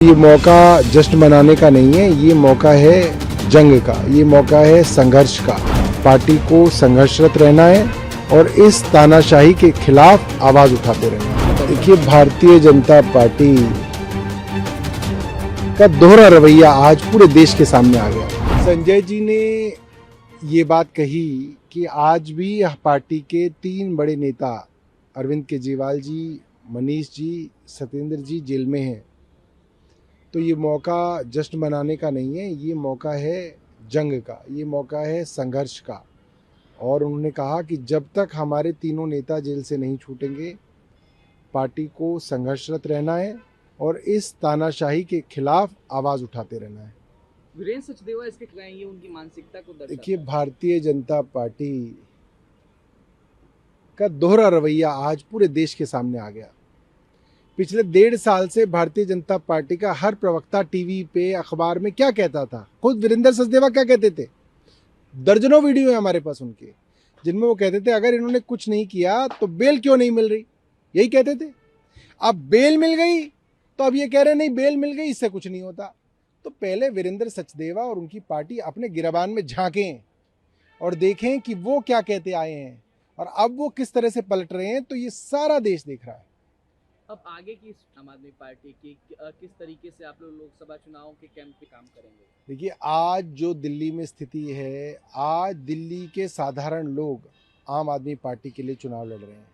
ये मौका जश्न मनाने का नहीं है, ये मौका है जंग का, ये मौका है संघर्ष का। पार्टी को संघर्षरत रहना है और इस तानाशाही के खिलाफ आवाज उठाते रहना है। देखिए, भारतीय जनता पार्टी का दोहरा रवैया आज पूरे देश के सामने आ गया। संजय जी ने ये बात कही कि आज भी पार्टी के 3 बड़े नेता अरविंद केजरीवाल जी, मनीष जी, सत्येंद्र जी जेल में हैं। तो ये मौका जश्न मनाने का नहीं है, ये मौका है जंग का, ये मौका है संघर्ष का। और उन्होंने कहा कि जब तक हमारे तीनों नेता जेल से नहीं छूटेंगे, पार्टी को संघर्षरत रहना है और इस तानाशाही के खिलाफ आवाज़ उठाते रहना है। वीरेंद्र सचदेवा इसके खिलाफ ये उनकी मानसिकता को दर्शाता देखिए, है। भारतीय जनता पार्टी का दोहरा रवैया आज पूरे देश के सामने आ गया। पिछले 1.5 साल से भारतीय जनता पार्टी का हर प्रवक्ता टीवी पे, अखबार में क्या कहता था, खुद वीरेंद्र सचदेवा क्या कहते थे। दर्जनों वीडियो है हमारे पास उनके, जिनमें वो कहते थे अगर इन्होंने कुछ नहीं किया तो बेल क्यों नहीं मिल रही, यही कहते थे। अब बेल मिल गई तो अब ये कह रहे नहीं बेल मिल गई इससे कुछ नहीं होता। तो पहले वीरेंद्र सचदेवा और उनकी पार्टी अपने गिरबान में झांकें और देखें कि वो क्या कहते आए हैं और अब वो किस तरह से पलट रहे हैं। तो ये सारा देश देख रहा है। अब आगे की आम आदमी पार्टी की किस तरीके से आप लोग लोकसभा चुनाव के कैंप पे काम करेंगे? देखिए, आज जो दिल्ली में स्थिति है, आज दिल्ली के साधारण लोग आम आदमी पार्टी के लिए चुनाव लड़ रहे हैं।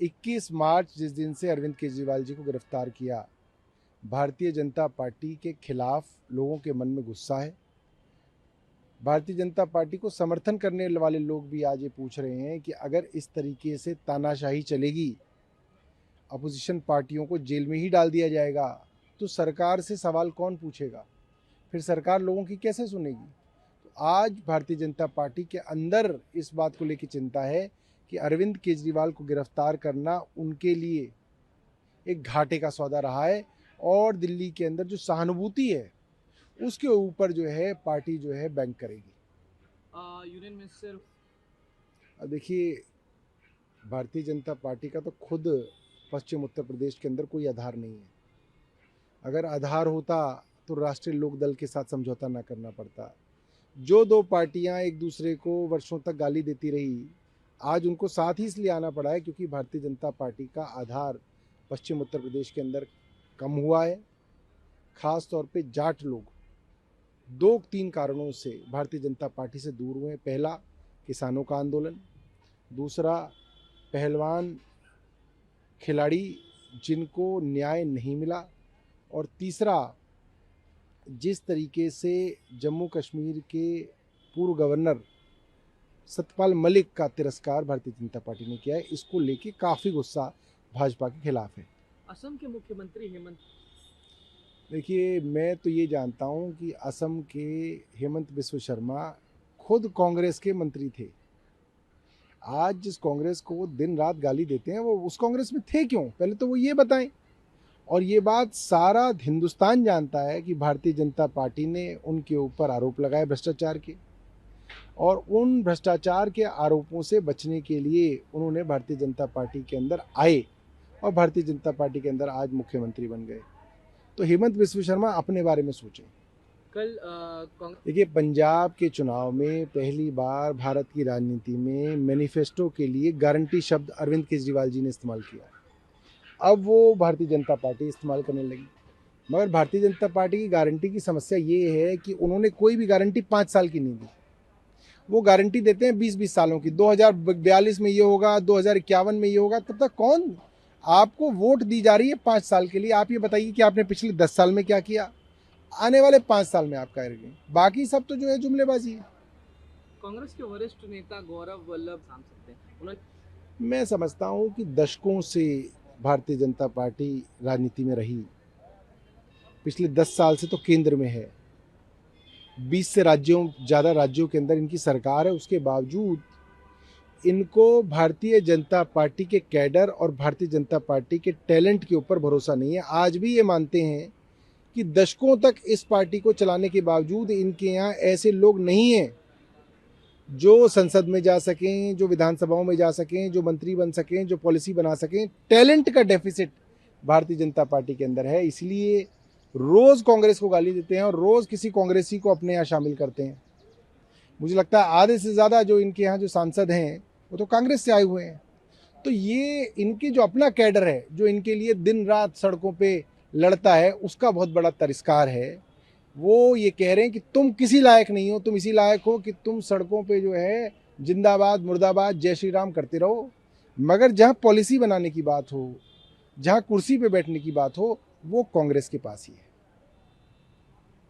21 मार्च जिस दिन से अरविंद केजरीवाल जी को गिरफ्तार किया, भारतीय जनता पार्टी के खिलाफ लोगों के मन में गुस्सा है। भारतीय जनता पार्टी को समर्थन करने वाले लोग भी आज ये पूछ रहे हैं कि अगर इस तरीके से तानाशाही चलेगी, अपोजिशन पार्टियों को जेल में ही डाल दिया जाएगा, तो सरकार से सवाल कौन पूछेगा, फिर सरकार लोगों की कैसे सुनेगी। तो आज भारतीय जनता पार्टी के अंदर इस बात को लेकर चिंता है कि अरविंद केजरीवाल को गिरफ्तार करना उनके लिए एक घाटे का सौदा रहा है और दिल्ली के अंदर जो सहानुभूति है उसके ऊपर जो है पार्टी जो है बैंक करेगी। यूनियन मिनिस्टर देखिए, भारतीय जनता पार्टी का तो खुद पश्चिम उत्तर प्रदेश के अंदर कोई आधार नहीं है। अगर आधार होता तो राष्ट्रीय लोकदल के साथ समझौता ना करना पड़ता। जो 2 पार्टियां एक दूसरे को वर्षों तक गाली देती रही, आज उनको साथ ही इसलिए आना पड़ा है क्योंकि भारतीय जनता पार्टी का आधार पश्चिम उत्तर प्रदेश के अंदर कम हुआ है। खास तौर पे जाट लोग 2-3 कारणों से भारतीय जनता पार्टी से दूर हुए। पहला, किसानों का आंदोलन। दूसरा, पहलवान खिलाड़ी जिनको न्याय नहीं मिला। और तीसरा, जिस तरीके से जम्मू कश्मीर के पूर्व गवर्नर सत्यपाल मलिक का तिरस्कार भारतीय जनता पार्टी ने किया है, इसको लेके काफ़ी गुस्सा भाजपा के खिलाफ है। असम के मुख्यमंत्री हेमंत, देखिए, मैं तो ये जानता हूँ कि असम के हेमंत बिस्व शर्मा खुद कांग्रेस के मंत्री थे। आज जिस कांग्रेस को वो दिन रात गाली देते हैं, वो उस कांग्रेस में थे क्यों, पहले तो वो ये बताएं। और ये बात सारा हिंदुस्तान जानता है कि भारतीय जनता पार्टी ने उनके ऊपर आरोप लगाए भ्रष्टाचार के, और उन भ्रष्टाचार के आरोपों से बचने के लिए उन्होंने भारतीय जनता पार्टी के अंदर आए और भारतीय जनता पार्टी के अंदर आज मुख्यमंत्री बन गए। तो हेमंत बिस्व शर्मा अपने बारे में सोचें। कल देखिए, पंजाब के चुनाव में पहली बार भारत की राजनीति में मैनिफेस्टो के लिए गारंटी शब्द अरविंद केजरीवाल जी ने इस्तेमाल किया। अब वो भारतीय जनता पार्टी इस्तेमाल करने लगी। मगर भारतीय जनता पार्टी की गारंटी की समस्या ये है कि उन्होंने कोई भी गारंटी 5 साल की नहीं दी। वो गारंटी देते हैं 20-20 सालों की। 2042 में ये होगा, 2051 में ये होगा। तब तक कौन आपको वोट दी जा रही है 5 साल के लिए? आप ये बताइए कि आपने पिछले 10 साल में क्या किया, आने वाले 5 साल में आप करेंगे। बाकी सब तो जो है जुमलेबाजी है। कांग्रेस के वरिष्ठ नेता गौरव वल्लभ सांसद थे, उन्होंने, मैं समझता हूँ कि दशकों से भारतीय जनता पार्टी राजनीति में रही, पिछले 10 साल से तो केंद्र में है, 20 से ज़्यादा राज्यों के अंदर इनकी सरकार है। उसके बावजूद इनको भारतीय जनता पार्टी के कैडर और भारतीय जनता पार्टी के टैलेंट के ऊपर भरोसा नहीं है। आज भी ये मानते हैं कि दशकों तक इस पार्टी को चलाने के बावजूद इनके यहाँ ऐसे लोग नहीं हैं जो संसद में जा सकें, जो विधानसभाओं में जा सकें, जो मंत्री बन सकें, जो पॉलिसी बना सकें। टैलेंट का डेफिसिट भारतीय जनता पार्टी के अंदर है। इसलिए रोज कांग्रेस को गाली देते हैं और रोज किसी कांग्रेसी को अपने यहाँ शामिल करते हैं। मुझे लगता है आधे से ज़्यादा जो इनके यहाँ जो सांसद हैं वो तो कांग्रेस से आए हुए हैं। तो ये इनके जो अपना कैडर है, जो इनके लिए दिन रात सड़कों पे लड़ता है, उसका बहुत बड़ा तिरस्कार है। वो ये कह रहे हैं कि तुम किसी लायक नहीं हो, तुम इसी लायक हो कि तुम सड़कों पे जो है जिंदाबाद मुर्दाबाद जय श्री राम करते रहो, मगर जहाँ पॉलिसी बनाने की बात हो, जहाँ कुर्सी पे बैठने की बात हो, वो कांग्रेस के पास ही है।